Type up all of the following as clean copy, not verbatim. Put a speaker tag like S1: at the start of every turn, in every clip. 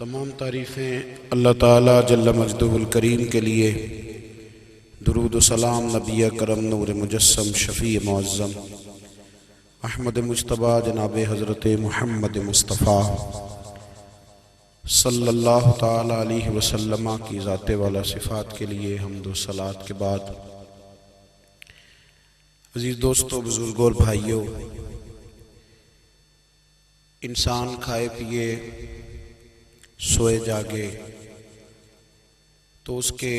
S1: तमाम तारीफ़ें अल्लाह ताला जल्ल मजदुहुल करीम के लिए। दुरूद व सलाम नबी करम नूर मुजस्सम शफ़ी मुअज़्ज़म अहमद मुज्तबा जनाब हज़रत मुहम्मद मुस्तफ़ा सल्लल्लाहु ताला अलैहि वसल्लम की ज़ाते वाला सिफ़ात के लिए हम्द व सलात के बाद, अज़ीज़ दोस्तों, बुज़ुर्गों और भाइयों, इंसान खाए पिए सोए जागे तो उसके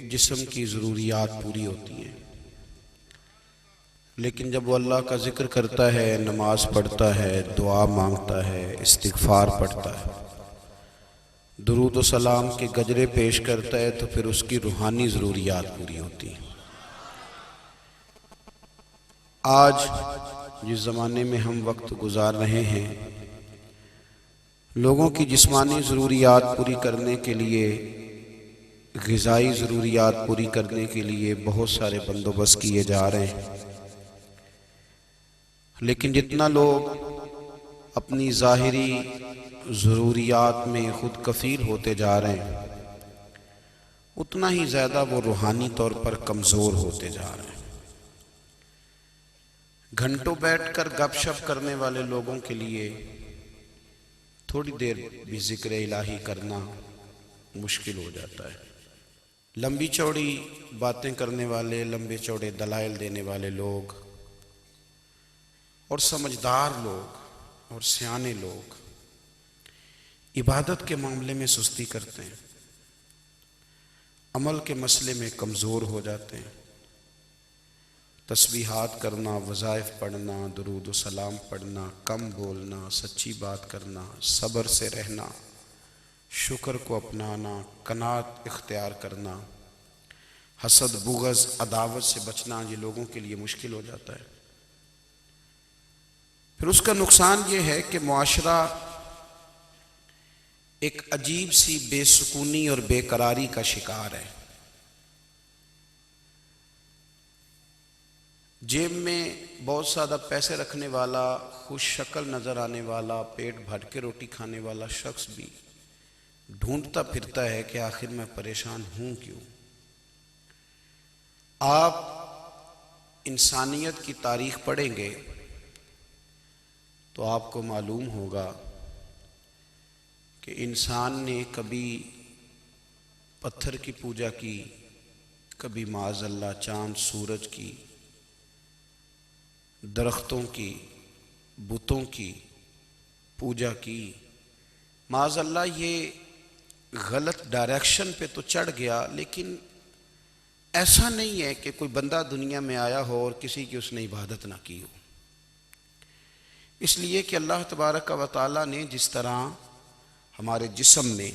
S1: जिस्म की ज़रूरियात पूरी होती हैं, लेकिन जब वो अल्लाह का ज़िक्र करता है, नमाज पढ़ता है, दुआ मांगता है, इस्तिग़फ़ार पढ़ता है, दुरूद व सलाम के गजरे पेश करता है, तो फिर उसकी रूहानी ज़रूरियात पूरी होती हैं। आज जिस ज़माने में हम वक्त गुजार रहे हैं, लोगों की जिस्मानी ज़रूरियात पूरी करने के लिए, ग़िज़ाई ज़रूरियात पूरी करने के लिए बहुत सारे बंदोबस्त किए जा रहे हैं, लेकिन जितना लोग अपनी ज़ाहिरी ज़रूरियात में ख़ुद कफ़ील होते जा रहे हैं, उतना ही ज़्यादा वो रूहानी तौर पर कमज़ोर होते जा रहे हैं। घंटों बैठकर गपशप करने वाले लोगों के लिए थोड़ी देर भी ज़िक्र इलाही करना मुश्किल हो जाता है। लंबी चौड़ी बातें करने वाले, लंबे चौड़े दलाइल देने वाले लोग और समझदार लोग और सियाने लोग इबादत के मामले में सुस्ती करते हैं, अमल के मसले में कमज़ोर हो जाते हैं। तस्बीहात करना, वज़ाइफ पढ़ना, दुरूद व सलाम पढ़ना, कम बोलना, सच्ची बात करना, सब्र से रहना, शुक्र को अपनाना, कनात इख्तियार करना, हसद, बुग़ज़, अदावत से बचना, ये लोगों के लिए मुश्किल हो जाता है। फिर उसका नुकसान ये है कि मुआशरा एक अजीब सी बेसुकूनी और बेकरारी का शिकार है। जेब में बहुत ज़्यादा पैसे रखने वाला, खुश शक्ल नज़र आने वाला, पेट भर के रोटी खाने वाला शख्स भी ढूंढता फिरता है कि आखिर मैं परेशान हूँ क्यों। आप इंसानियत की तारीख पढ़ेंगे तो आपको मालूम होगा कि इंसान ने कभी पत्थर की पूजा की, कभी माज़अल्लाह चाँद सूरज की, दरख्तों की, बुतों की पूजा की। माज़अल्लाह ये गलत डायरेक्शन पे तो चढ़ गया, लेकिन ऐसा नहीं है कि कोई बंदा दुनिया में आया हो और किसी की उसने इबादत ना की हो। इसलिए कि अल्लाह तबारक व तआला ने जिस तरह हमारे जिस्म में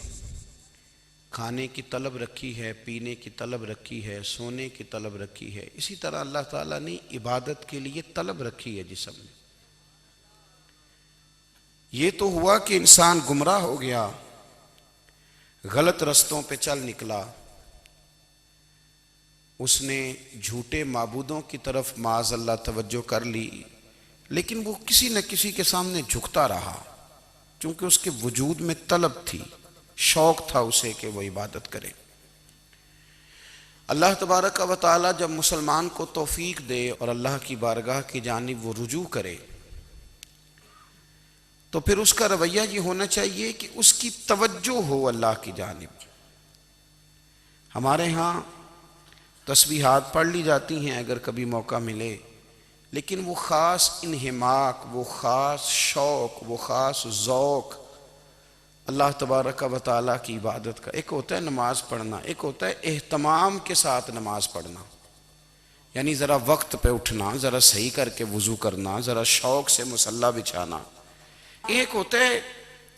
S1: खाने की तलब रखी है, पीने की तलब रखी है, सोने की तलब रखी है, इसी तरह अल्लाह ताला ने इबादत के लिए तलब रखी है जिस्म में। ये तो हुआ कि इंसान गुमराह हो गया, गलत रस्तों पे चल निकला, उसने झूठे माबूदों की तरफ माज़अल्लाह तवज्जो कर ली, लेकिन वो किसी न किसी के सामने झुकता रहा, क्योंकि उसके वजूद में तलब थी, शौक था उसे कि वो इबादत करे। अल्लाह तबारक व तआला जब मुसलमान को तौफीक दे और अल्लाह की बारगाह की जानिब वो रुजू करे, तो फिर उसका रवैया ये होना चाहिए कि उसकी तवज्जो हो अल्लाह की जानिब। हमारे यहाँ तस्बीहात पढ़ ली जाती हैं अगर कभी मौका मिले, लेकिन वो ख़ास इन्हिमाक, वो ख़ास शौक़, वो ख़ास ज़ौक़ अल्लाह तबारक व तआला की इबादत का। एक होता है नमाज पढ़ना, एक होता है एहतमाम के साथ नमाज पढ़ना, यानी ज़रा वक्त पे उठना, ज़रा सही करके वज़ू करना, ज़रा शौक़ से मुसल्ला बिछाना। एक होता है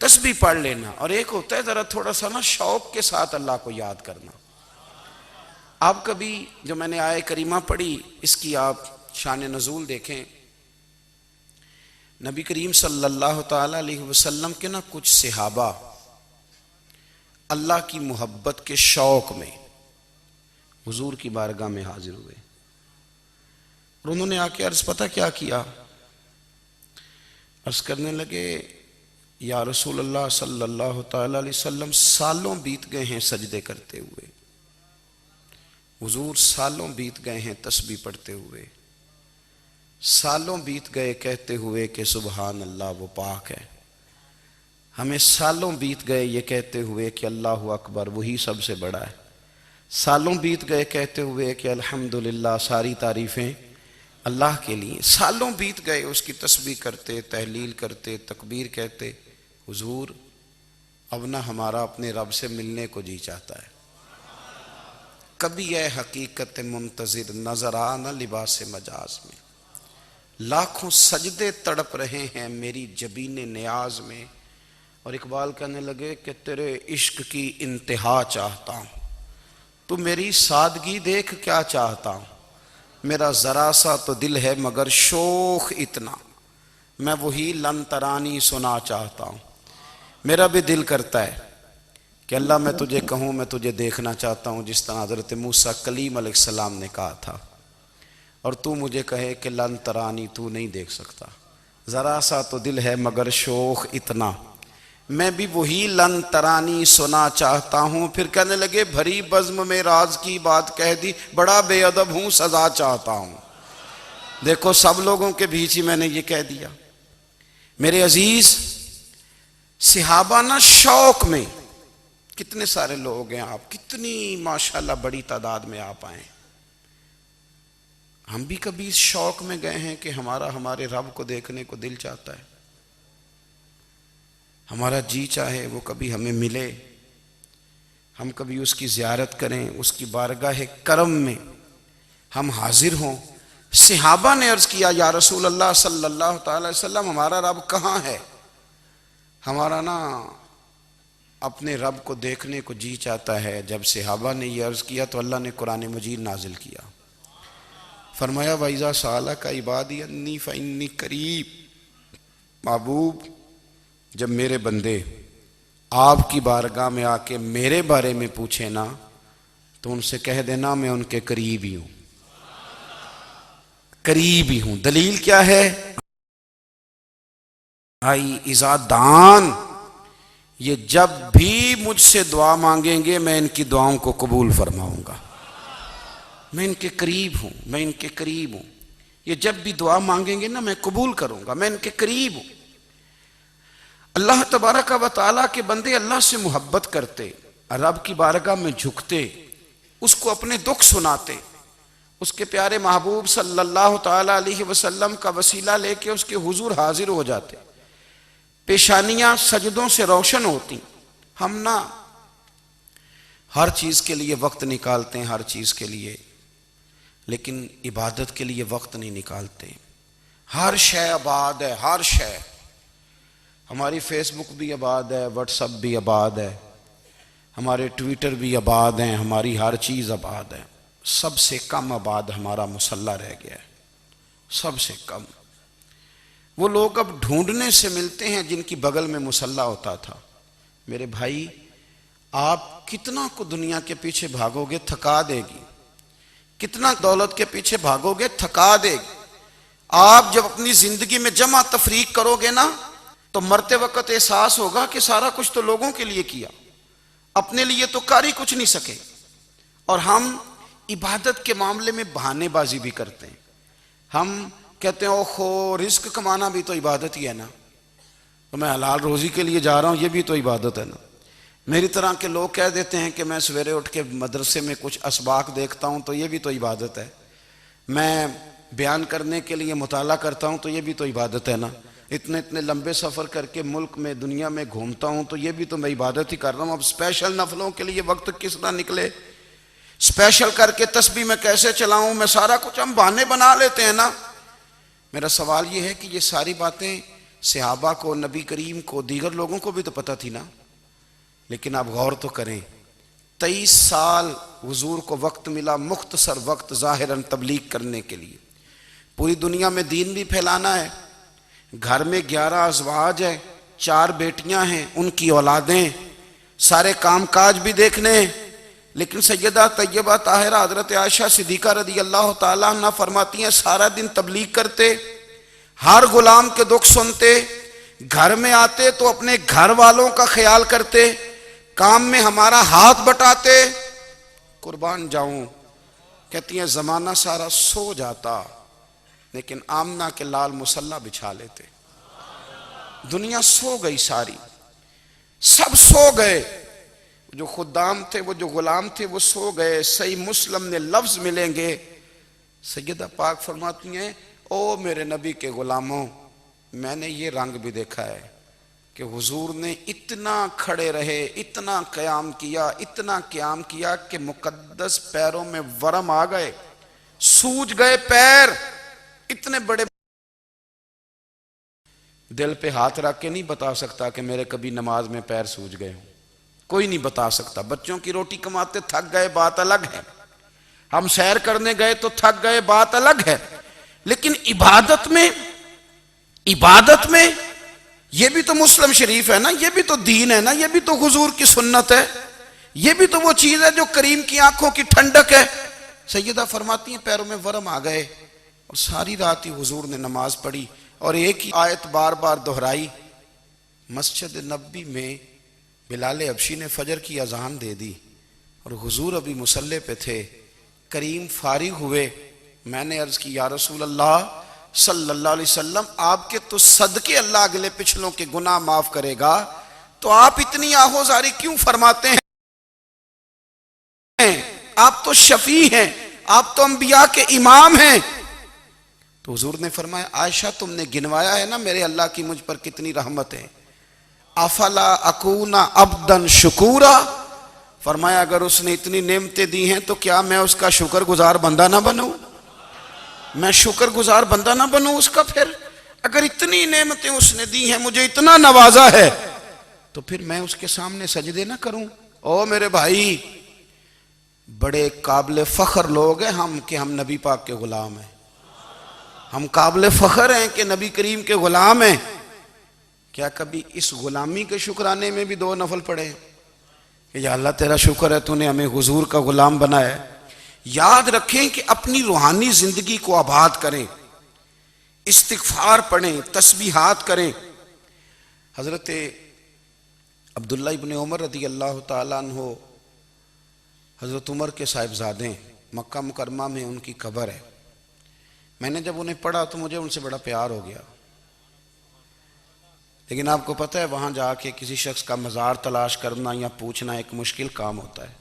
S1: तस्बीह पढ़ लेना, और एक होता है ज़रा थोड़ा सा ना शौक़ के साथ अल्लाह को याद करना। आप कभी जो मैंने आय करीमा पढ़ी, इसकी आप शान नज़ूल देखें। नबी करीम सल्लल्लाहु ताला अलैहि वसल्लम के ना कुछ सहाबा अल्लाह की मोहब्बत के शौक़ में हुजूर की बारगाह में हाजिर हुए, और उन्होंने आके अर्ज़ पता क्या किया, अर्ज़ करने लगे या रसूल अल्लाह सल्लल्लाहु ताला अलैहि वसल्लम, सालों बीत गए हैं सजदे करते हुए, हुजूर सालों बीत गए हैं तस्बीह पढ़ते हुए, सालों बीत गए कहते हुए कि सुबहान अल्लाह वो पाक है। हमें सालों बीत गए ये कहते हुए कि अल्लाहु अकबर वही सबसे बड़ा है। सालों बीत गए कहते हुए कि अल्हम्दुलिल्लाह सारी तारीफ़ें अल्लाह के लिए। सालों बीत गए उसकी तस्बीह करते, तहलील करते, तकबीर कहते। हुजूर अब ना हमारा अपने रब से मिलने को जी चाहता है। कभी यह हकीकत मुंतज़िर नजर आ न लिबास मजाज में, लाखों सजदे तड़प रहे हैं मेरी जबीने नियाज में। और इकबाल कहने लगे कि तेरे इश्क की इंतहा चाहता हूँ, तू मेरी सादगी देख क्या चाहता हूँ। मेरा ज़रा सा तो दिल है मगर शोख इतना, मैं वही लन तरानी सुना चाहता हूँ। मेरा भी दिल करता है कि अल्लाह मैं तुझे कहूँ मैं तुझे देखना चाहता हूँ, जिस तरह हज़रत मूसा कलीम अलैहिस्सलाम ने कहा था, और तू मुझे कहे कि लन तरानी तू नहीं देख सकता। ज़रा सा तो दिल है मगर शोख इतना, मैं भी वही लन तरानी सुना चाहता हूँ। फिर कहने लगे भरी बज़्म में राज की बात कह दी, बड़ा बेअदब हूँ सजा चाहता हूँ। देखो सब लोगों के बीच ही मैंने ये कह दिया। मेरे अजीज सहाबा ना शौक में, कितने सारे लोग हैं आप, कितनी माशाल्लाह बड़ी तादाद में आप आए। हम भी कभी इस शौक में गए हैं कि हमारे रब को देखने को दिल चाहता है, हमारा जी चाहे वो कभी हमें मिले, हम कभी उसकी ज़ियारत करें, उसकी बारगाह करम में हम हाजिर हों। सहाबा ने अर्ज़ किया या रसूल अल्लाह सल्लल्लाहु अलैहि वसल्लम हमारा रब कहाँ है। हमारा ना अपने रब को देखने को जी चाहता है। जब सहाबा ने यह अर्ज़ किया तो अल्लाह ने कुरान मजीद नाजिल किया, फरमाया वइज़ा सालका इबादी अन्नी फ़इन्नी करीब। महबूब जब मेरे बंदे आपकी बारगाह में आके मेरे बारे में पूछे ना, तो उनसे कह देना मैं उनके करीब ही हूं, करीब ही हूं। दलील क्या है? आई इज़ादान, ये जब भी मुझसे दुआ मांगेंगे मैं इनकी दुआओं को कबूल फरमाऊंगा। मैं इनके करीब हूं, मैं इनके करीब हूं। ये जब भी दुआ मांगेंगे ना मैं कबूल करूंगा, मैं इनके करीब हूं। अल्लाह तबारक व तआला के बंदे अल्लाह से मोहब्बत करते, रब की बारगाह में झुकते, उसको अपने दुख सुनाते, उसके प्यारे महबूब सल्लल्लाहु ताला अलैहि वसल्लम का वसीला लेके उसके हुजूर हाजिर हो जाते, पेशानियां सजदों से रोशन होती। हम ना हर चीज के लिए वक्त निकालते हैं, हर चीज के लिए, लेकिन इबादत के लिए वक्त नहीं निकालते। हर शय आबाद है, हर शय। हमारी फेसबुक भी आबाद है, व्हाट्सअप भी आबाद है, हमारे ट्विटर भी आबाद हैं, हमारी हर चीज़ आबाद है। सबसे कम आबाद हमारा मुसल्ला रह गया है, सबसे कम। वो लोग अब ढूंढने से मिलते हैं जिनकी बगल में मुसल्ला होता था। मेरे भाई आप कितना को दुनिया के पीछे भागोगे थका देगी, कितना दौलत के पीछे भागोगे थका देगी। आप जब अपनी जिंदगी में जमा तफरीक करोगे ना, तो मरते वक्त एहसास होगा कि सारा कुछ तो लोगों के लिए किया, अपने लिए तो कर ही कुछ नहीं सके। और हम इबादत के मामले में बहानेबाजी भी करते हैं। हम कहते हैं ओहो रिस्क कमाना भी तो इबादत ही है ना, तो मैं हलाल रोजी के लिए जा रहा हूं, ये भी तो इबादत है ना। मेरी तरह के लोग कह देते हैं कि मैं सवेरे उठ के मदरसे में कुछ असबाक देखता हूं, तो ये भी तो इबादत है। मैं बयान करने के लिए मुताला करता हूं, तो ये भी तो इबादत है ना। इतने इतने लंबे सफ़र करके मुल्क में दुनिया में घूमता हूँ, तो ये भी तो मैं इबादत ही कर रहा हूँ। अब स्पेशल नफलों के लिए वक्त किस तरह निकले, स्पेशल करके तस्बीह में कैसे चलाऊँ, मैं सारा कुछ हम बहाने बना लेते हैं ना। मेरा सवाल ये है कि ये सारी बातें सहाबा को, नबी करीम को, दीगर लोगों को भी तो पता थी ना। लेकिन आप गौर तो करें, 23 साल हुजूर को वक्त मिला, मुख्तसर वक्त ज़ाहिरन तबलीग करने के लिए। पूरी दुनिया में दीन भी फैलाना है। घर में 11 अज़वाज है, 4 बेटियां हैं, उनकी औलादें, सारे कामकाज भी देखने। लेकिन सैयदा तैयबा ताहिरा हज़रत आयशा सिद्दीक़ा रज़ी अल्लाह ताला अन्हा फरमाती हैं सारा दिन तबलीग करते, हर गुलाम के दुख सुनते, घर में आते तो अपने घर वालों का ख्याल करते, काम में हमारा हाथ बटाते। कुर्बान जाऊं, कहती हैं जमाना सारा सो जाता लेकिन आमना के लाल मुसल्ला बिछा लेते। दुनिया सो गई सारी, सब सो गए, जो खुदाम थे, वो जो गुलाम थे, वो सो गए। सही मुस्लिम में लफ्ज मिलेंगे, सैयदा पाक फरमाती हैं, ओ मेरे नबी के गुलामों, मैंने ये रंग भी देखा है कि हुजूर ने इतना खड़े रहे, इतना क़याम किया, इतना क़याम किया कि मुकद्दस पैरों में वरम आ गए, सूज गए पैर। इतने बड़े दिल पे हाथ रख के नहीं बता सकता कि मेरे कभी नमाज में पैर सूज गए हों, कोई नहीं बता सकता। बच्चों की रोटी कमाते थक गए, बात अलग है। हम सैर करने गए तो थक गए, बात अलग है। लेकिन इबादत में ये भी तो मुस्लिम शरीफ है ना, ये भी तो दीन है ना, ये भी तो हुजूर की सुन्नत है, ये भी तो वो चीज है जो करीम की आंखों की ठंडक है। सैयदा फरमाती हैं पैरों में वरम आ गए और सारी रात ही हुजूर ने नमाज पढ़ी और एक ही आयत बार बार दोहराई। मस्जिद नबी में बिलाल हबशी ने फजर की अजान दे दी और हुजूर अभी मुसल्ले पे थे। करीम फारिग हुए, मैंने अर्ज की, या रसूल अल्लाह सल्लल्लाहु अलैहि वसल्लम, आपके तो सदके अल्लाह अगले पिछलों के गुनाह माफ करेगा, तो आप इतनी आहोजारी क्यों फरमाते हैं? आप तो शफी हैं, आप तो अंबिया के इमाम हैं। तो हुजूर ने फरमाया, आयशा तुमने गिनवाया है ना मेरे अल्लाह की मुझ पर कितनी रहमत है। अफला अकूना अब्दन शुकूरा, फरमाया अगर उसने इतनी नेमतें दी हैं तो क्या मैं उसका शुक्रगुजार बंदा ना बनूं? मैं शुक्रगुजार बंदा ना बनूं उसका? फिर अगर इतनी नेमतें उसने दी हैं, मुझे इतना नवाजा है, तो फिर मैं उसके सामने सजदे ना करूं? ओ मेरे भाई, बड़े काबिल फख्र लोग हैं हम कि हम नबी पाक के गुलाम हैं। हम काबिल फख्र हैं कि नबी करीम के गुलाम हैं। क्या कभी इस गुलामी के शुक्राने में भी दो नफल पढ़े कि या अल्लाह तेरा शुक्र है तूने हमें हुजूर का गुलाम बनाया? याद रखें कि अपनी रूहानी जिंदगी को आबाद करें, इस्तिगफार पढ़ें, तस्बीहात करें। हजरत अब्दुल्ला इब्न उमर रदी अल्लाह ताला अन्हो, हजरत उमर के साहिबजादे, मक्का मुकरमा में उनकी कब्र है। मैंने जब उन्हें पढ़ा तो मुझे उनसे बड़ा प्यार हो गया। लेकिन आपको पता है वहाँ जाके किसी शख्स का मज़ार तलाश करना या पूछना एक मुश्किल काम होता है।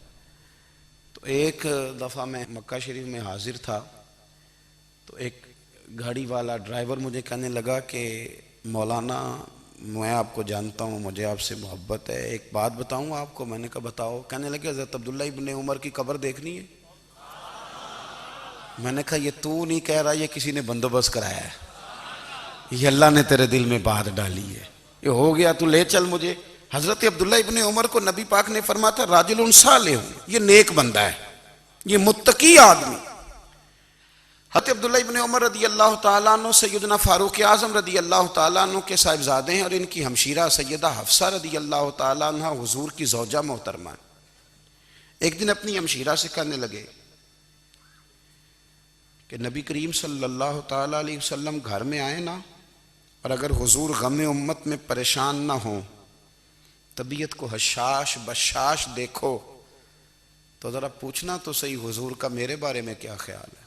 S1: तो एक दफ़ा मैं मक्का शरीफ में हाजिर था, तो एक गाड़ी वाला ड्राइवर मुझे कहने लगा कि मौलाना मैं आपको जानता हूँ, मुझे आपसे मोहब्बत है, एक बात बताऊँ आपको। मैंने कहा बताओ। कहने लगे हज़रत अब्दुल्ला इब्न उमर की कब्र देखनी है। मैंने कहा ये तू नहीं कह रहा, ये किसी ने बंदोबस्त कराया है, ये अल्लाह ने तेरे दिल में बात डाली है, ये हो गया, तू ले चल मुझे। हजरत अब्दुल्ला इब्न उमर को नबी पाक ने फरमाया था राजुलुन सालिह, ये नेक बंदा है, ये मुत्तकी आदमी। हजरत अब्दुल्ला इब्न उमर रदी अल्लाह ताला अन्हु सैयदना फारूक आज़म रदी अल्लाह ताला अन्हु के साहिबजादे हैं और इनकी हमशीरा सैयदा हफ्सा रदी अल्लाह ताला अन्हा हुजूर की ज़ौजा मोहतरमा है। एक दिन अपनी हमशीरा से कहने लगे कि नबी करीम सल्लल्लाहु ताला अलैहि वसल्लम घर में आए ना, और अगर हुजूर गम उम्मत में परेशान ना हो, तबीयत को हशाश बशाश देखो, तो ज़रा पूछना तो सही हुजूर का मेरे बारे में क्या ख्याल है।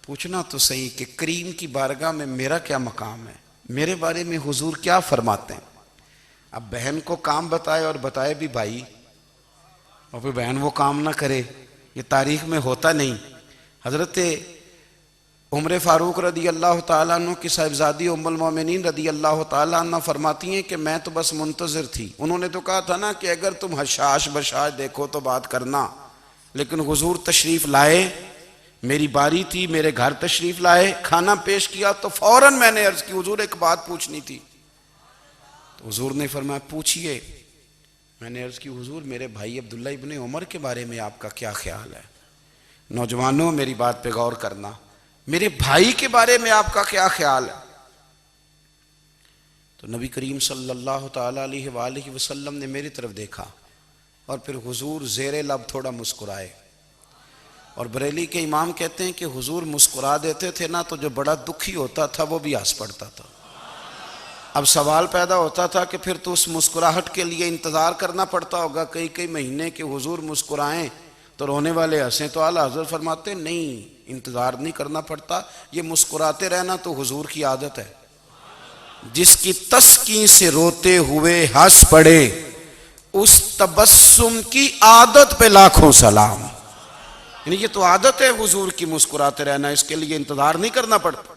S1: पूछना तो सही कि करीम की बारगाह में मेरा क्या मकाम है, मेरे बारे में हुजूर क्या फरमाते हैं। अब बहन को काम बताए और बताए भी भाई, और फिर बहन वो काम ना करे, ये तारीख में होता नहीं। हज़रत उमर फारूक रदी अल्लाह ताला अन्हु की साहिबजादी उम्मुल मोमिनीन रदी अल्लाह ताला अन्हा फरमाती हैं कि मैं तो बस मुंतज़िर थी। उन्होंने तो कहा था ना कि अगर तुम हशाश बशाश देखो तो बात करना, लेकिन हुजूर तशरीफ़ लाए, मेरी बारी थी, मेरे घर तशरीफ़ लाए, खाना पेश किया तो फ़ौरन मैंने अर्ज़ की हुजूर एक बात पूछनी थी। तो हुजूर ने फरमाया पूछिए। मैंने अर्ज़ की हुजूर मेरे भाई अब्दुल्ला इब्न उमर के बारे में आपका क्या ख्याल है? नौजवानों मेरी बात पे गौर करना, मेरे भाई के बारे में आपका क्या ख्याल है? तो नबी करीम सल्लल्लाहु ताला अलैहि वसल्लम ने मेरी तरफ देखा और फिर हुजूर ज़ेरे लब थोड़ा मुस्कुराए। और बरेली के इमाम कहते हैं कि हुजूर मुस्कुरा देते थे ना, तो जो बड़ा दुखी होता था वो भी हंस पड़ता था। अब सवाल पैदा होता था कि फिर तो उस मुस्कुराहट के लिए इंतज़ार करना पड़ता होगा कई कई महीने के हुजूर मुस्कुराएं तो रोने वाले हंसें। तो आला हज़रत फरमाते नहीं, इंतज़ार नहीं करना पड़ता, ये मुस्कुराते रहना तो हुजूर की आदत है। जिसकी तस्कीन से रोते हुए हंस पड़े उस तबस्सुम की आदत पे लाखों सलाम। यानी ये तो आदत है हुजूर की मुस्कुराते रहना, इसके लिए इंतज़ार नहीं करना पड़ता।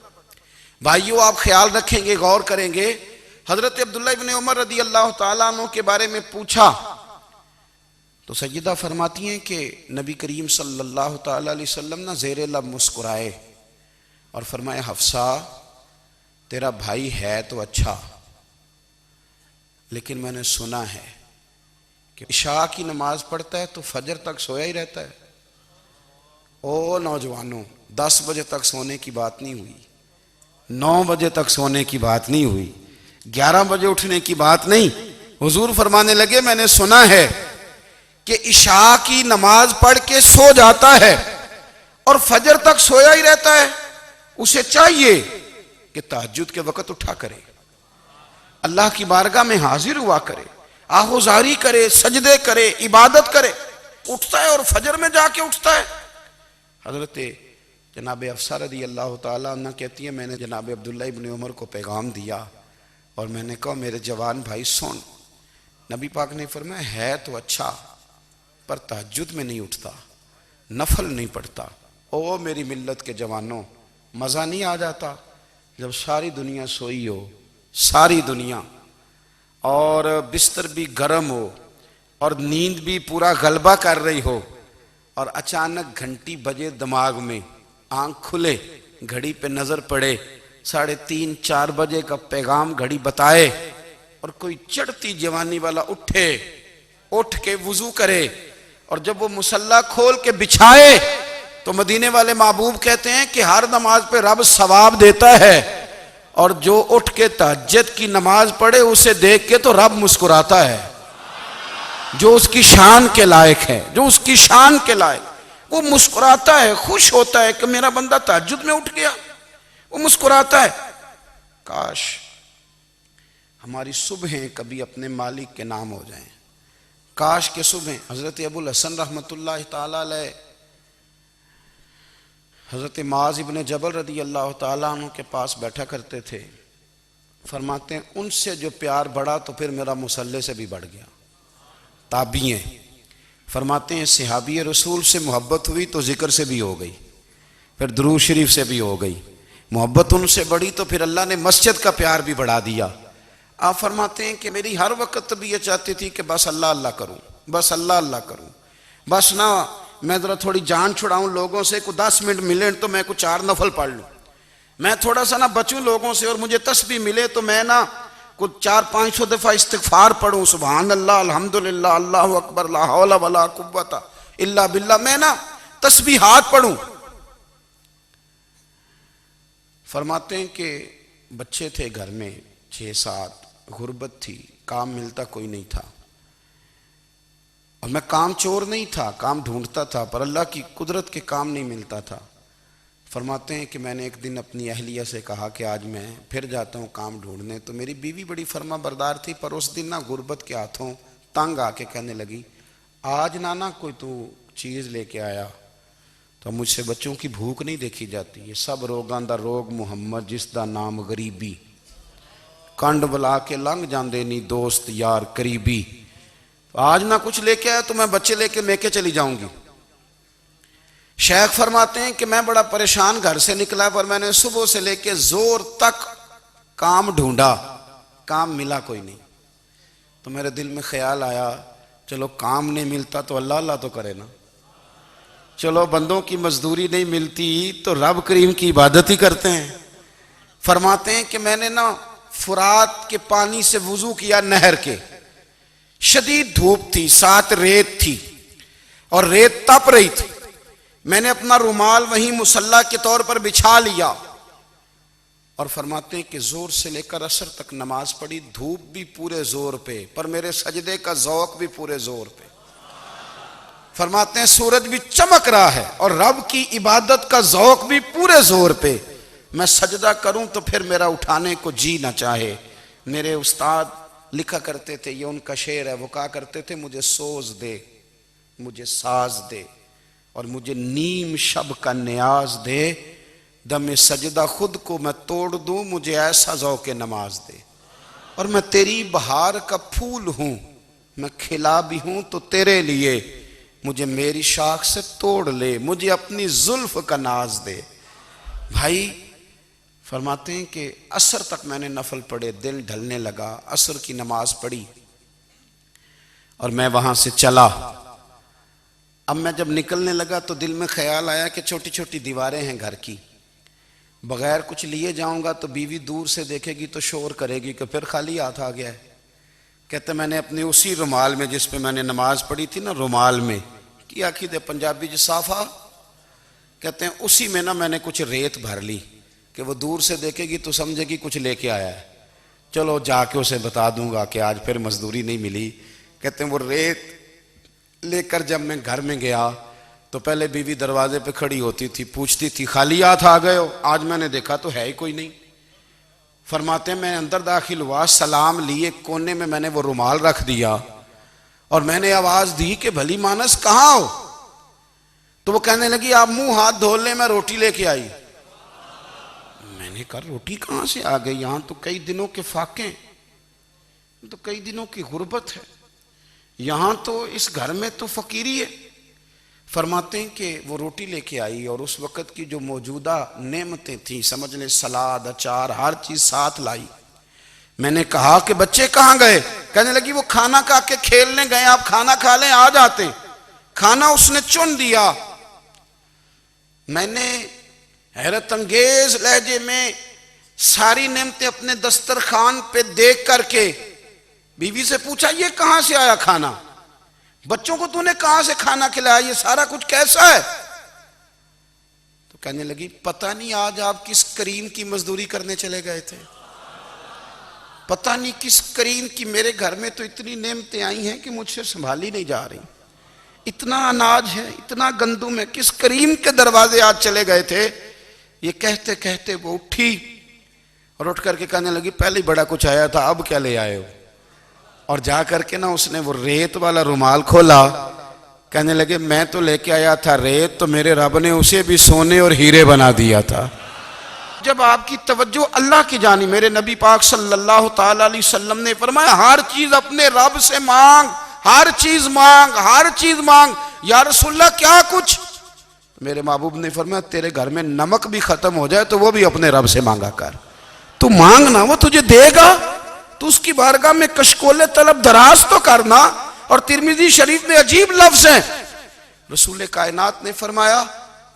S1: भाइयों आप ख्याल रखेंगे, गौर करेंगे, हजरत अब्दुल्लाह इब्ने उमर रदी अल्लाह तआला अन्हु के बारे में पूछा तो सैयदा फरमाती हैं कि नबी करीम सल्लल्लाहु तआला अलैहि वसल्लम ना ज़ेरे लब मुस्कुराए और फरमाया हफ्सा तेरा भाई है तो अच्छा, लेकिन मैंने सुना है कि इशा की नमाज पढ़ता है तो फजर तक सोया ही रहता है। ओ नौजवानों, 10 बजे तक सोने की बात नहीं हुई, 9 बजे तक सोने की बात नहीं हुई, 11 बजे उठने की बात नहीं। हुजूर फरमाने लगे मैंने सुना है कि इशा की नमाज पढ़ के सो जाता है और फजर तक सोया ही रहता है, उसे चाहिए कि तहज्जुद के वक्त उठा करे, अल्लाह की बारगाह में हाजिर हुआ करे, आहोजारी करे, सजदे करे, इबादत करे। उठता है और फजर में जाके उठता है। हजरत जनाब अफसा रदी अल्लाह तआला अन्हा कहती है मैंने जनाब अब्दुल्लाह इब्ने उमर को पैगाम दिया और मैंने कहा मेरे जवान भाई सुन, नबी पाक ने फरमाया है तो अच्छा पर तहज्जुद में नहीं उठता, नफल नहीं पढ़ता। ओ मेरी मिल्लत के जवानों, मज़ा नहीं आ जाता जब सारी दुनिया सोई हो, सारी दुनिया, और बिस्तर भी गर्म हो और नींद भी पूरा गलबा कर रही हो और अचानक घंटी बजे दिमाग में, आंख खुले, घड़ी पे नजर पड़े 3:30-4 बजे का पैगाम घड़ी बताए और कोई चढ़ती जवानी वाला उठे, उठ के वुजू करे और जब वो मुसल्ला खोल के बिछाए तो मदीने वाले महबूब कहते हैं कि हर नमाज पे रब सवाब देता है और जो उठ के तहज्जुद की नमाज पढ़े उसे देख के तो रब मुस्कुराता है, जो उसकी शान के लायक है, जो उसकी शान के लायक, वो मुस्कुराता है, खुश होता है कि मेरा बंदा तहज्जुद में उठ गया, वो मुस्कुराता है। काश हमारी सुबहें कभी अपने मालिक के नाम हो जाएं, काश के सुबह। हजरत अबुल हसन रहमतुल्लाह ताला अलैह हजरत माज इब्ने जबल रदी अल्लाह ताला अन्हु के पास बैठा करते थे। फरमाते हैं उनसे जो प्यार बढ़ा तो फिर मेरा मुसल्ले से भी बढ़ गया। ताबी हैं, फरमाते हैं सहाबी रसूल से मोहब्बत हुई तो जिक्र से भी हो गई, फिर दुरूद शरीफ से भी हो गई। मोहब्बत उनसे बढ़ी तो फिर अल्लाह ने मस्जिद का प्यार भी बढ़ा दिया। आप फरमाते हैं कि मेरी हर वक्त तबीयत चाहती थी कि बस अल्लाह अल्लाह करूं, बस अल्लाह अल्लाह करूं, बस ना मैं ज़रा थोड़ी जान छुड़ाऊं लोगों से, कुछ 10 मिनट मिले तो मैं कुछ 4 नफल पढ़ लूँ, मैं थोड़ा सा ना बचूं लोगों से और मुझे तस्बीह मिले तो मैं ना कुछ 400-500 दफ़ा इस्तिग़फ़ार पढ़ूं, सुभान अल्लाह, अल्हम्दुलिल्लाह, अल्लाहु अकबर, ला हौला वला कुव्वता इल्ला बिल्लाह, मैं ना तस्बीहात पढ़ूं। फरमाते हैं कि बच्चे थे घर में 6-7, गुर्बत थी, काम मिलता कोई नहीं था और मैं काम चोर नहीं था, काम ढूंढता था, पर अल्लाह की कुदरत के काम नहीं मिलता था। फरमाते हैं कि मैंने एक दिन अपनी अहलिया से कहा कि आज मैं फिर जाता हूँ काम ढूंढने, तो मेरी बीवी बड़ी फर्मा बरदार थी, पर उस दिन ना गुर्बत के हाथों तंग आके कहने लगी आज ना कोई तू चीज़ लेके आया तो मुझसे बच्चों की भूख नहीं देखी जाती, ये सब रोगां दा रोग मुहम्मद जिसदा नाम गरीबी, कंड बुला के लंघ जाते नहीं दोस्त यार करीबी, आज ना कुछ लेके आया तो मैं बच्चे लेके मेके चली जाऊंगी। शेख फरमाते हैं कि मैं बड़ा परेशान घर से निकला, पर मैंने सुबह से लेके जोर तक काम ढूंढा, काम मिला कोई नहीं। तो मेरे दिल में ख्याल आया चलो काम नहीं मिलता तो अल्लाह अल्लाह तो करे ना, चलो बंदों की मजदूरी नहीं मिलती तो रब करीम की इबादत ही करते हैं। फरमाते हैं कि मैंने ना फुरात के पानी से वुजू किया, नहर के, शदीद धूप थी, साथ रेत थी और रेत तप रही थी। मैंने अपना रुमाल वहीं मुसल्ला के तौर पर बिछा लिया और फरमाते हैं कि जोर से लेकर असर तक नमाज पढ़ी, धूप भी पूरे जोर पे, पर मेरे सजदे का जौक भी पूरे जोर पे। फरमाते हैं सूरज भी चमक रहा है और रब की इबादत का जौक भी पूरे जोर पे। मैं सजदा करूं तो फिर मेरा उठाने को जी ना चाहे, मेरे उस्ताद लिखा करते थे, ये उनका शेर है, वो कहा करते थे मुझे सोज दे, मुझे साज दे और मुझे नीम शब का न्याज दे, दम सजदा खुद को मैं तोड़ दूं, मुझे ऐसा ज़ौक़ नमाज दे। और मैं तेरी बहार का फूल हूं, मैं खिला भी हूं तो तेरे लिए, मुझे मेरी शाख से तोड़ ले, मुझे अपनी जुल्फ का नाज दे। भाई फरमाते हैं कि असर तक मैंने नफल पढ़े, दिल ढलने लगा, असर की नमाज पढ़ी और मैं वहां से चला। अब मैं जब निकलने लगा तो दिल में ख्याल आया कि छोटी छोटी दीवारें हैं घर की, बगैर कुछ लिए जाऊंगा तो बीवी दूर से देखेगी तो शोर करेगी कि फिर खाली हाथ आ गया है। कहते मैंने अपने उसी रुमाल में जिस पे मैंने नमाज पढ़ी थी ना, रुमाल में की आखी दे पंजाबी ज साफा, कहते हैं उसी में ना मैंने कुछ रेत भर ली कि वो दूर से देखेगी तो समझेगी कुछ लेके आया है, चलो जाके उसे बता दूंगा कि आज फिर मजदूरी नहीं मिली। कहते हैं वो रेत लेकर जब मैं घर में गया तो पहले बीवी दरवाजे पे खड़ी होती थी, पूछती थी खाली हाथ आ गए हो? आज मैंने देखा तो है ही कोई नहीं। फरमाते मैं अंदर दाखिल हुआ, सलाम लिए, कोने में मैंने वो रुमाल रख दिया और मैंने आवाज दी कि भली मानस कहाँ हो? तो वो कहने लगी आप मुंह हाथ धो ले, मैं रोटी लेके आई। मैंने कहा रोटी कहां से आ गई? यहां तो कई दिनों के फाके, तो कई दिनों की गुर्बत है, यहां तो इस घर में तो फकीरी है। फरमाते हैं कि वो रोटी लेके आई और उस वक़्त की जो मौजूदा नेमतें थी, समझ लें सलाद अचार हर चीज साथ लाई। मैंने कहा कि बच्चे कहाँ गए? कहने लगी वो खाना खा के खेलने गए, आप खाना खा लें आ जाते। खाना उसने चुन दिया। मैंने हैरत अंगेज लहजे में सारी नेमतें अपने दस्तरखान पे देख करके बीवी से पूछा ये कहां से आया खाना? बच्चों को तूने कहां से खाना खिलाया? ये सारा कुछ कैसा है? तो कहने लगी पता नहीं आज आप किस करीम की मजदूरी करने चले गए थे, पता नहीं किस करीम की। मेरे घर में तो इतनी नेमतें आई हैं कि मुझसे संभाली नहीं जा रही, इतना अनाज है, इतना गंदुम है, किस करीम के दरवाजे आज चले गए थे? ये कहते कहते वो उठी और उठ करके कहने लगी पहले बड़ा कुछ आया था, अब क्या ले आए हो? और जा करके ना उसने वो रेत वाला रुमाल खोला, कहने लगे मैं तो लेके आया था रेत, तो मेरे रब ने उसे भी सोने और हीरे बना दिया था। जब आपकी तवज्जो अल्लाह की जानी, मेरे नबी पाक सल्लल्लाहु ताला अलैहि वसल्लम ने फरमाया हर चीज अपने रब से मांग, हर चीज मांग, हर चीज मांग। या रसूलल्लाह क्या कुछ? मेरे महबूब ने फरमाया तेरे घर में नमक भी खत्म हो जाए तो वो भी अपने रब से मांगा कर, तू मांगना वो तुझे देगा, तो उसकी बारगाह में कशकोले तलब दराज तो करना। और तिरमिजी शरीफ में अजीब लफ्ज है, रसूल कायनात ने फरमाया,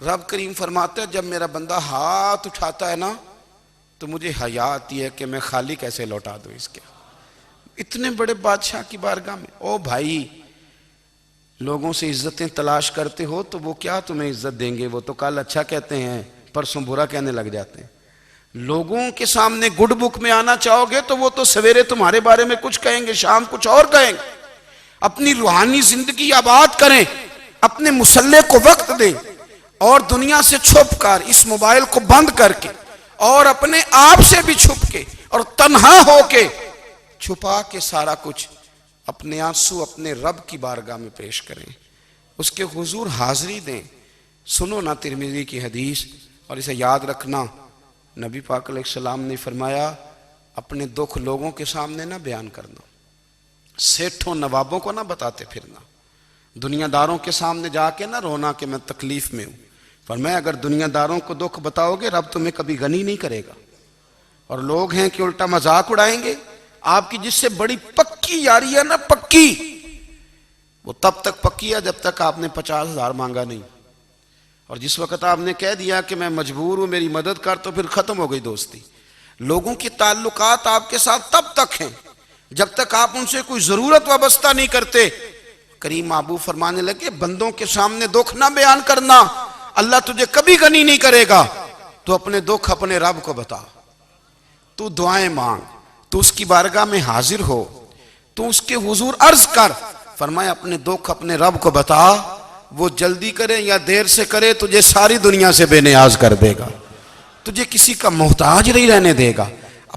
S1: रब करीम फरमाते हैं जब मेरा बंदा हाथ उठाता है ना तो मुझे हया आती है कि मैं खाली कैसे लौटा दूं इसके। इतने बड़े बादशाह की बारगाह में। ओ भाई लोगों से इज्जतें तलाश करते हो तो वो क्या तुम्हें इज्जत देंगे? वो तो कल अच्छा कहते हैं परसों बुरा कहने लग जाते हैं। लोगों के सामने गुड बुक में आना चाहोगे तो वो तो सवेरे तुम्हारे बारे में कुछ कहेंगे, शाम कुछ और कहेंगे। अपनी रूहानी जिंदगी आबाद करें, अपने मुसल्ले को वक्त दें और दुनिया से छुप कर इस मोबाइल को बंद करके और अपने आप से भी छुप के और तन्हा होके छुपा के सारा कुछ अपने आंसू अपने रब की बारगाह में पेश करें, उसके हुजूर हाजिरी दें। सुनो ना तिरमिजी की हदीस और इसे याद रखना। नबी पाक अलैहिस्सलाम ने फरमाया अपने दुख लोगों के सामने ना बयान करना, सेठों नवाबों को ना बताते फिरना, दुनियादारों के सामने जाके ना रोना कि मैं तकलीफ में हूं। फरमाया अगर दुनियादारों को दुख बताओगे रब तुम्हें कभी गनी नहीं करेगा। और लोग हैं कि उल्टा मजाक उड़ाएंगे। आपकी जिससे बड़ी पक्की यारी है ना, पक्की, वो तब तक पक्की है जब तक आपने 50,000 मांगा नहीं। और जिस वक्त आपने कह दिया कि मैं मजबूर हूं मेरी मदद कर, तो फिर खत्म हो गई दोस्ती। लोगों की ताल्लुकात आपके साथ तब तक हैं जब तक आप उनसे कोई जरूरत वाबस्ता नहीं करते। करीम महबूब फरमाने लगे बंदों के सामने दुख ना बयान करना, अल्लाह तुझे कभी गनी नहीं करेगा। तो अपने दुख अपने रब को बता, तू दुआएं मांग, तू उसकी बारगाह में हाजिर हो, तू उसके हुजूर अर्ज कर। फरमाया अपने दुख अपने रब को बता, वो जल्दी करे या देर से करे तुझे सारी दुनिया से बेनियाज कर देगा, तुझे किसी का मोहताज नहीं रहने देगा।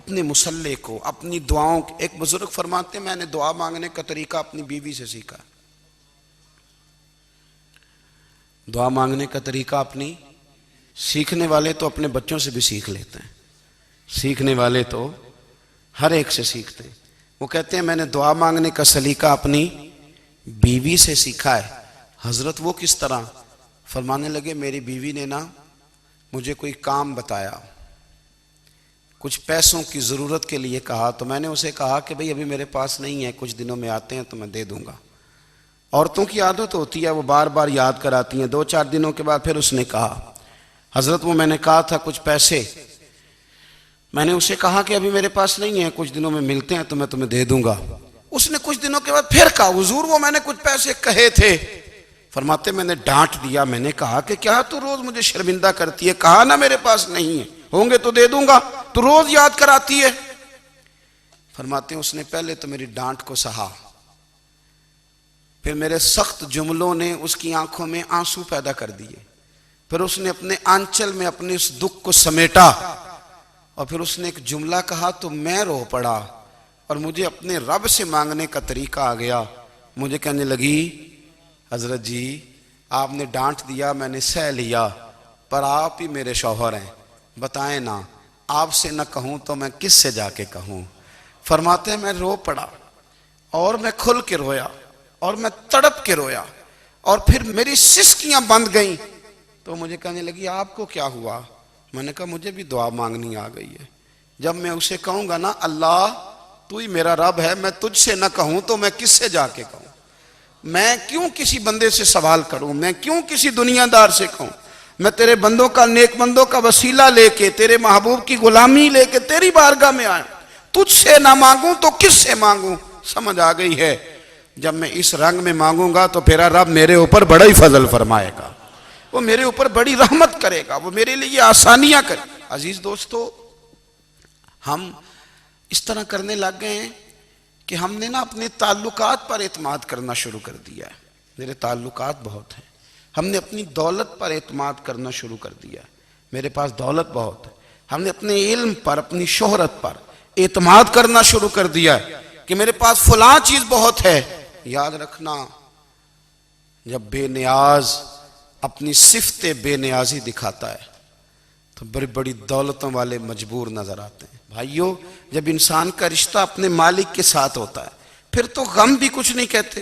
S1: अपने मुसल्ले को, अपनी दुआओं को। एक बुजुर्ग फरमाते, मैंने दुआ मांगने का तरीका अपनी बीवी से सीखा। दुआ मांगने का तरीका अपनी, सीखने वाले तो अपने बच्चों से भी सीख लेते हैं, सीखने वाले तो हर एक से सीखते हैं। वो कहते हैं मैंने दुआ मांगने का सलीका अपनी बीवी से सीखा है। हजरत वो किस तरह? फरमाने लगे, मेरी बीवी ने ना मुझे कोई काम बताया, कुछ पैसों की ज़रूरत के लिए कहा, तो मैंने उसे कहा कि भाई अभी मेरे पास नहीं है, कुछ दिनों में आते हैं तो मैं दे दूंगा। औरतों की आदत होती है, वो बार बार याद कराती हैं। 2-4 दिनों के बाद फिर उसने कहा, हजरत वो मैंने कहा था कुछ पैसे, मैंने उसे कहा कि अभी मेरे पास नहीं है, कुछ दिनों में मिलते हैं तो मैं तुम्हें दे दूंगा। उसने कुछ दिनों के बाद फिर कहा, हुजूर वो मैंने कुछ पैसे कहे थे। फरमाते मैंने डांट दिया, मैंने कहा कि क्या तू रोज मुझे शर्मिंदा करती है, कहा ना मेरे पास नहीं है, होंगे तो दे दूंगा, तू रोज याद कराती है। फरमाते उसने पहले तो मेरी डांट को सहा, फिर मेरे सख्त जुमलों ने उसकी आंखों में आंसू पैदा कर दिए, फिर उसने अपने आंचल में अपने उस दुख को समेटा और फिर उसने एक जुमला कहा तो मैं रो पड़ा और मुझे अपने रब से मांगने का तरीका आ गया। मुझे कहने लगी, हजरत जी आपने डांट दिया, मैंने सह लिया, पर आप ही मेरे शौहर हैं, बताएं ना, आपसे न कहूं तो मैं किस से जाके कहूं। फरमाते हैं मैं रो पड़ा और मैं खुल के रोया और मैं तड़प के रोया और फिर मेरी सिसकियां बंद गईं। तो मुझे कहने लगी आपको क्या हुआ? मैंने कहा मुझे भी दुआ मांगनी आ गई है। जब मैं उसे कहूंगा ना, अल्लाह तू ही मेरा रब है, मैं तुझसे न कहूं तो मैं किससे जाके कहूं, मैं क्यों किसी बंदे से सवाल करूं, मैं क्यों किसी दुनियादार से कहूं, मैं तेरे बंदों का, नेक बंदों का वसीला लेके, तेरे महबूब की गुलामी लेके तेरी बारगाह में आया, तुझसे ना मांगूं तो किससे मांगूं। समझ आ गई है, जब मैं इस रंग में मांगूंगा तो मेरा रब मेरे ऊपर बड़ा ही फजल फरमाएगा, वो मेरे ऊपर बड़ी रहमत करेगा, वो मेरे लिए आसानियां करे। अजीज दोस्तों, हम इस तरह करने लग गए हैं कि हमने ना अपने ताल्लुकात पर एतमाद करना शुरू कर दिया है। मेरे ताल्लुकात बहुत हैं, हमने अपनी दौलत पर एतमाद करना शुरू कर दिया है, मेरे पास दौलत बहुत है। हमने अपने इल्म पर, अपनी शोहरत पर एतमाद करना शुरू कर दिया है कि मेरे पास फलां चीज बहुत है। याद रखना, जब बेनियाज अपनी सिफ्ते बेनियाजी दिखाता है तो बड़ी बड़ी दौलतों वाले मजबूर नजर आते हैं। भाइयों, जब इंसान का रिश्ता अपने मालिक के साथ होता है फिर तो गम भी कुछ नहीं कहते,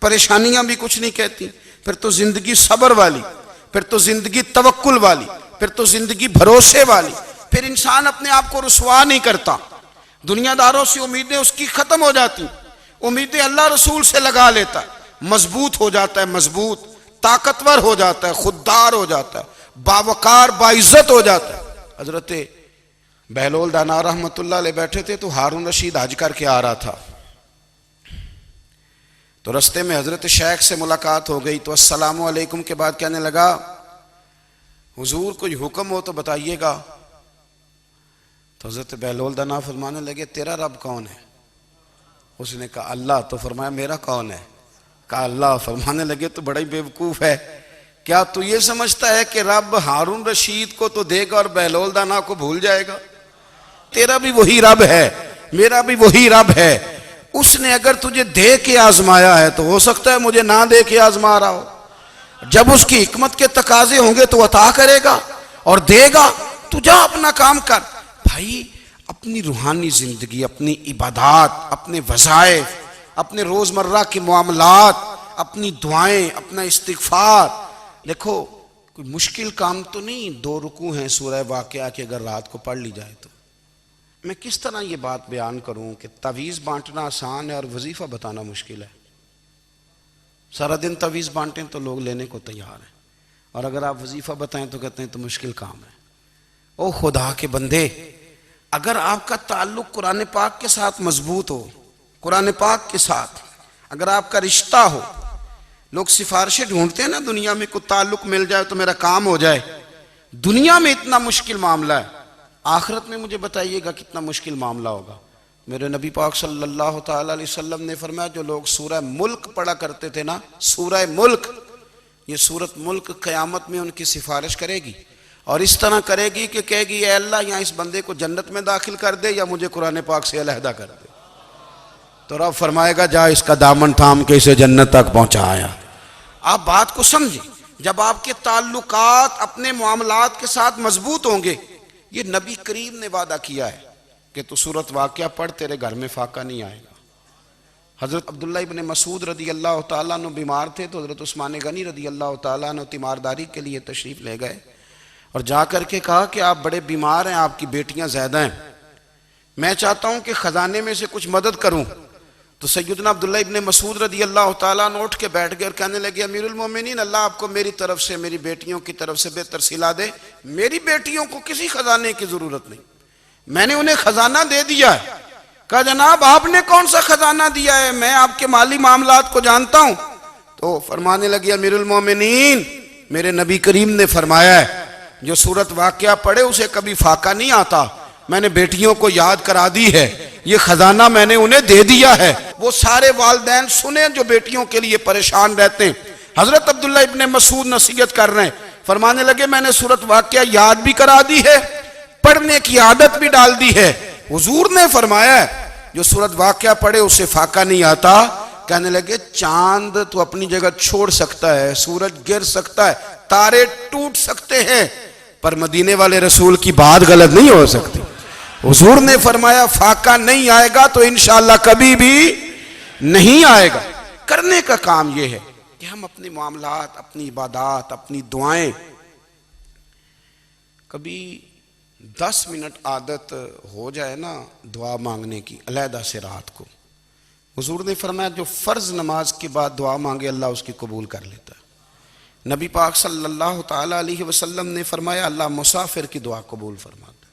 S1: परेशानियां भी कुछ नहीं कहती, फिर तो जिंदगी सब्र वाली, फिर तो जिंदगी तवक्कुल वाली, फिर तो जिंदगी भरोसे वाली। फिर इंसान अपने आप को रुसवा नहीं करता, दुनियादारों से उम्मीदें उसकी खत्म हो जाती, उम्मीदें अल्लाह रसूल से लगा लेता है, मजबूत हो जाता है, मजबूत, ताकतवर हो जाता है, खुददार हो जाता है, बावकार बाइज्जत हो जाता है। हजरत बहलोल दाना रहमतुल्लाह अलैह बैठे थे तो हारून रशीद हज करके आ रहा था, तो रस्ते में हजरत शेख से मुलाकात हो गई। तो अस्सलामु अलैकुम के बाद कहने लगा, हुजूर कोई हुक्म हो तो बताइएगा। तो हजरत बहलोल दाना फरमाने लगे, तेरा रब कौन है? उसने कहा अल्लाह। तो फरमाया मेरा कौन है? कहा अल्लाह। फरमाने लगे तो बड़ा ही बेवकूफ है, क्या तू ये समझता है कि रब हारून रशीद को तो देगा और बहलोल दाना को भूल जाएगा? तेरा भी वही रब है, मेरा भी वही रब है। उसने अगर तुझे दे के आजमाया है तो हो सकता है मुझे ना दे के आजमा रहा हो। जब उसकी हिकमत के तकाजे होंगे तो अता करेगा और देगा। तू जा अपना काम कर। भाई, अपनी रूहानी जिंदगी, अपनी इबादत, अपने वज़ाइफ, अपने रोजमर्रा के मामलात, अपनी दुआएं, अपना इस्तिगफार। देखो, कोई मुश्किल काम तो नहीं, 2 रुकू हैं सूरह वाक़िया की, अगर रात को पढ़ ली जाए तो। मैं किस तरह ये बात बयान करूं कि तवीज़ बांटना आसान है और वजीफा बताना मुश्किल है। सारा दिन तवीज़ बांटें तो लोग लेने को तैयार हैं, और अगर आप वजीफा बताएं तो कहते हैं तो मुश्किल काम है। ओ खुदा के बंदे, अगर आपका ताल्लुक कुरान पाक के साथ मजबूत हो, कुरान पाक के साथ अगर आपका रिश्ता हो, लोग सिफारिशें ढूंढते हैं ना दुनिया में, कोई ताल्लुक मिल जाए तो मेरा काम हो जाए। दुनिया में इतना मुश्किल मामला है, आखिरत में मुझे बताइएगा कितना मुश्किल मामला होगा। मेरे नबी पाक सल्लल्लाहु ताला अलैहि वसल्लम ने फरमाया, जो लोग सूरह मुल्क पढ़ा करते थे ना, सूरह मुल्क, ये सूरत मुल्क क़यामत में उनकी सिफारिश करेगी। और इस तरह करेगी कि कहेगी ए अल्लाह यहाँ इस बंदे को जन्नत में दाखिल कर दे या मुझे कुरान पाक से अलहदा कर दे। तो रब फरमाएगा जा इसका दामन थाम के इसे जन्नत तक पहुंचाया। आप बात को समझें, जब आपके ताल्लुकात अपने मामलात के साथ मजबूत होंगे, ये नबी करीम ने वादा किया है कि तू सूरत वाक़या पढ़, तेरे घर में फाका नहीं आएगा। हज़रत अब्दुल्ला इब्न मसूद रदी अल्लाह ताला अन्हु बीमार थे तो हज़रत उस्मान गनी रदी अल्लाह ताला अन्हु तीमारदारी के लिए तशरीफ़ ले गए और जा कर के कहा कि आप बड़े बीमार हैं, आपकी बेटियां ज़्यादा हैं, मैं चाहता हूं कि ख़जाने में से कुछ मदद करूं। तो सैयदना अब्दुल्ला इब्न मसूद रदी अल्लाह ताला अन्हु उठ के बैठ गए और कहने लगे अमीरुल मोमिनीन, अल्लाह आपको मेरी तरफ से, मेरी बेटियों की तरफ से बेहतर सिला दे। मेरी बेटियों को किसी खजाने की ज़रूरत नहीं, मैंने उन्हें खजाना दे दिया है। कहा जनाब आपने कौन सा खजाना दिया है, मैं आपके माली मामलात को जानता हूं। तो फरमाने लगी अमीरुल मोमिनीन, मेरे नबी करीम ने फरमाया है जो सूरत वाक़या पढ़े उसे कभी फाका नहीं आता, मैंने बेटियों को याद करा दी है, ये खजाना मैंने उन्हें दे दिया है। वो सारे वालिदैन सुने जो बेटियों के लिए परेशान रहते हैं। हजरत अब्दुल्ला इब्न मसूद नसीहत कर रहे हैं, फरमाने लगे मैंने सूरत वाक़या याद भी करा दी है, पढ़ने की आदत भी डाल दी है। हुजूर ने फरमाया है जो सूरत वाक़या पढ़े उसे फाका नहीं आता। कहने लगे चांद तो अपनी जगह छोड़ सकता है, सूरज गिर सकता है, तारे टूट सकते हैं, पर मदीने वाले रसूल की बात गलत नहीं हो सकती। हुजूर ने फरमाया फाका नहीं आएगा तो इंशाअल्लाह कभी भी नहीं आएगा। करने का काम यह है कि हम अपने मामलात, अपनी इबादत, अपनी दुआएं, कभी 10 मिनट आदत हो जाए ना दुआ मांगने की अलहदा से रात को। हुजूर ने फरमाया जो फ़र्ज नमाज के बाद दुआ मांगे अल्लाह उसकी कबूल कर लेता है। नबी पाक सल्लल्लाहु ताला अलैहि वसल्लम ने फरमाया अल्लाह मुसाफिर की दुआ कबूल फरमाता है।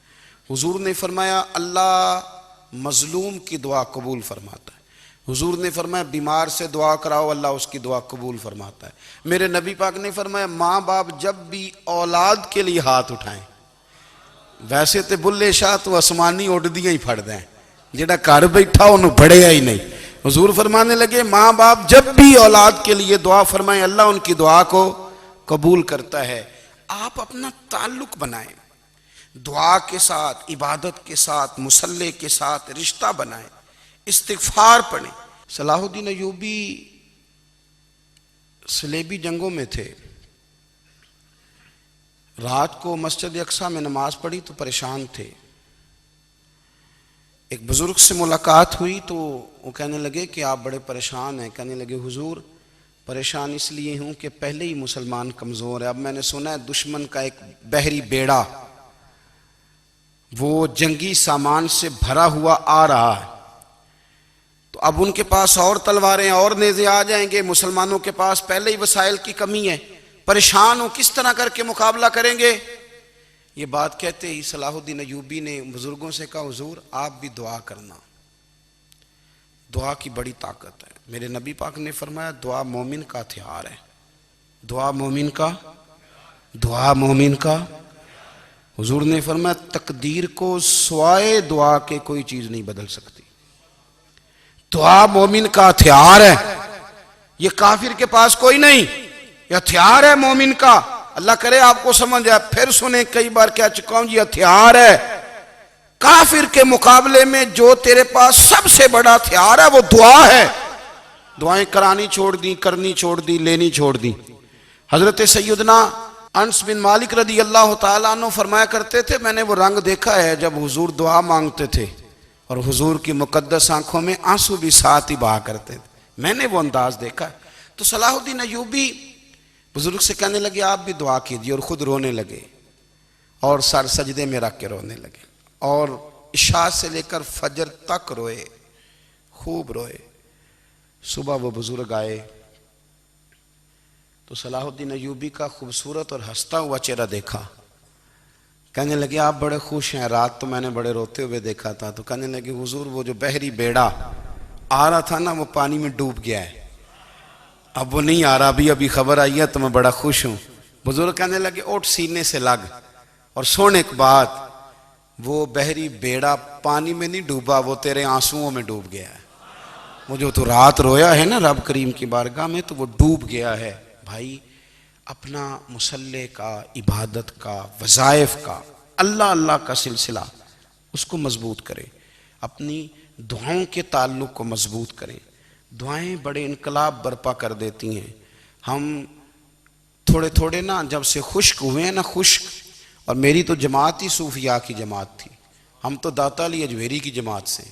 S1: हुजूर ने फरमाया अल्लाह मजलूम की दुआ कबूल फरमाता है। हुजूर ने फरमाया बीमार से दुआ कराओ अल्लाह उसकी दुआ कबूल फरमाता है। मेरे नबी पाक ने फरमाया माँ बाप जब भी औलाद के लिए हाथ उठाएं, वैसे तो बुल्ले शाह तो आसमानी उड़दियां ही फड़ दें, जेड़ा घर बैठा उन्होंने बढ़िया ही नहीं। हुजूर फरमाने लगे माँ बाप जब भी औलाद के लिए दुआ फरमाएं अल्लाह उनकी दुआ को कबूल करता है। आप अपना ताल्लुक बनाएं दुआ के साथ, इबादत के साथ, मुसल्ले के साथ रिश्ता बनाएं, इस्तिगफार पढ़ें। सलाहुद्दीन अय्यूबी सलेबी जंगों में थे, रात को मस्जिद अक्सा में नमाज पढ़ी तो परेशान थे। एक बुजुर्ग से मुलाकात हुई तो वो कहने लगे कि आप बड़े परेशान हैं। कहने लगे हुजूर परेशान इसलिए हूं कि पहले ही मुसलमान कमज़ोर है, अब मैंने सुना है दुश्मन का एक बहरी बेड़ा वो जंगी सामान से भरा हुआ आ रहा है, तो अब उनके पास और तलवारें और नेज़े आ जाएंगे, मुसलमानों के पास पहले ही वसाइल की कमी है, परेशान हो किस तरह करके मुकाबला करेंगे। ये बात कहते ही सलाहुद्दीन अय्यूबी ने बुजुर्गों से कहा हुजूर आप भी दुआ करना, दुआ की बड़ी ताकत है। मेरे नबी पाक ने फरमाया दुआ मोमिन का हथियार है, दुआ मोमिन का, दुआ मोमिन का। हुजूर ने फरमाया तकदीर को स्वाए दुआ के कोई चीज नहीं बदल सकती, दुआ मोमिन का हथियार है, ये काफिर के पास कोई नहीं, ये हथियार है मोमिन का। अल्लाह करे आपको समझ आए, फिर सुने कई बार कह चुका हूं, ये हथियार है। काफिर के मुकाबले में जो तेरे पास सबसे बड़ा हथियार है वो दुआ है। दुआएं करानी छोड़ दी, करनी छोड़ दी, लेनी छोड़ दी। हजरत सैयदना अनस बिन मालिक रदी अल्लाह ताला अन्हु फरमाया करते थे मैंने वो रंग देखा है जब हुजूर दुआ मांगते थे और हुजूर की मुकद्दस आंखों में आंसू भी साथ ही बहा करते थे, मैंने वो अंदाज देखा। तो सलाहुद्दीन अय्यूबी बुजुर्ग से कहने लगे आप भी दुआ कीजिए, और खुद रोने लगे और सर सजदे में रख के रोने लगे और इशा से लेकर फजर तक रोए, खूब रोए। सुबह वो बुजुर्ग आए तो सलाहुद्दीन अय्यूबी का खूबसूरत और हंसता हुआ चेहरा देखा। कहने लगे आप बड़े खुश हैं, रात तो मैंने बड़े रोते हुए देखा था। तो कहने लगे हुजूर वो जो बहरी बेड़ा आ रहा था ना वो पानी में डूब गया है, अब वो नहीं आ रहा, अभी खबर आई है तो मैं बड़ा खुश हूं। बुजुर्ग कहने लगे उठ सीने से लग, और सोने के बाद वो बहरी बेड़ा पानी में नहीं डूबा, वो तेरे आंसुओं में डूब गया है। वो जो तू रात रोया है ना रब करीम की बारगाह में, तो वो डूब गया है। भाई अपना मुसल्ले का, इबादत का, वज़ाइफ का, अल्लाह अल्लाह का सिलसिला उसको मजबूत करें, अपनी दुआओं के ताल्लुक़ को मजबूत करें। दुआएं बड़े इनकलाब बर्पा कर देती हैं। हम थोड़े थोड़े ना जब से खुश्क हुए हैं ना, खुश्क, और मेरी तो जमात ही सूफिया की जमात थी। हम तो दाता अली अजमेरी की जमात से,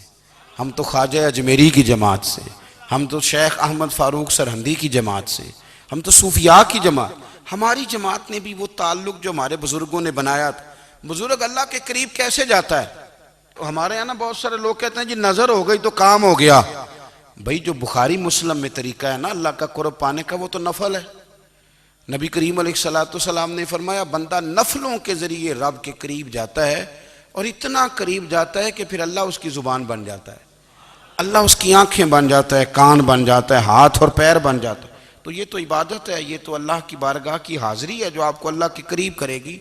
S1: हम तो ख्वाजा अजमेरी की जमात से, हम तो शेख अहमद फ़ारूक सरहंदी की जमात से, हम तो सूफिया की जमात। हमारी जमात ने भी वो ताल्लुक़ जो हमारे बुज़ुर्गों ने बनाया था। बुज़ुर्ग अल्लाह के करीब कैसे जाता है? हमारे यहाँ ना बहुत सारे लोग कहते हैं जी नज़र हो गई तो काम हो गया। भाई जो बुखारी मुस्लिम में तरीका है ना अल्लाह का कुर्ब पाने का, वो तो नफल है। नबी करीम अलैहिस्सलाम ने फरमाया बंदा नफलों के ज़रिए रब के करीब जाता है, और इतना करीब जाता है कि फिर अल्लाह उसकी ज़ुबान बन जाता है, अल्लाह उसकी आंखें बन जाता है, कान बन जाता है, हाथ और पैर बन जाता है। तो ये तो इबादत है, ये तो अल्लाह की बारगाह की हाज़िरी है जो आपको अल्लाह के करीब करेगी।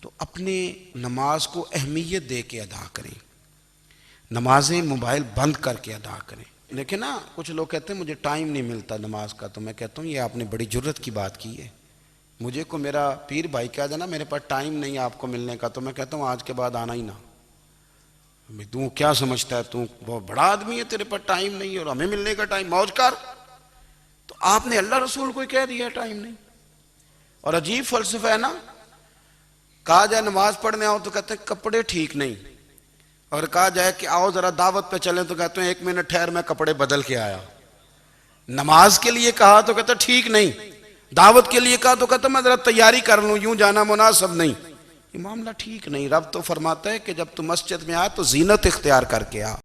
S1: तो अपने नमाज को अहमियत दे के अदा करें, नमाजें मोबाइल बंद करके अदा करें। लेकिन ना कुछ लोग कहते हैं मुझे टाइम नहीं मिलता नमाज का, तो मैं कहता हूँ ये आपने बड़ी जुर्रत की बात की है। मुझे को मेरा पीर भाई कह देना मेरे पास टाइम नहीं है आपको मिलने का, तो मैं कहता हूँ आज के बाद आना ही ना। तू क्या समझता है, तू बहुत बड़ा आदमी है, तेरे पास टाइम नहीं है और हमें मिलने का टाइम, मौज कर। तो आपने अल्लाह रसूल को कह दिया टाइम नहीं। और अजीब फलसफा है ना, कहा जाए नमाज पढ़ने आओ तो कहते हैं कपड़े ठीक नहीं, और कहा जाए कि आओ जरा दावत पे चलें तो कहते हैं 1 मिनट ठहर मैं कपड़े बदल के आया। नमाज के लिए कहा तो कहते ठीक नहीं, दावत के लिए कहा तो कहते मैं जरा तैयारी कर लूं, यूं जाना मुनासिब नहीं। ये मामला ठीक नहीं। रब तो फरमाता है कि जब तू मस्जिद में आ तो जीनत इख्तियार करके आ।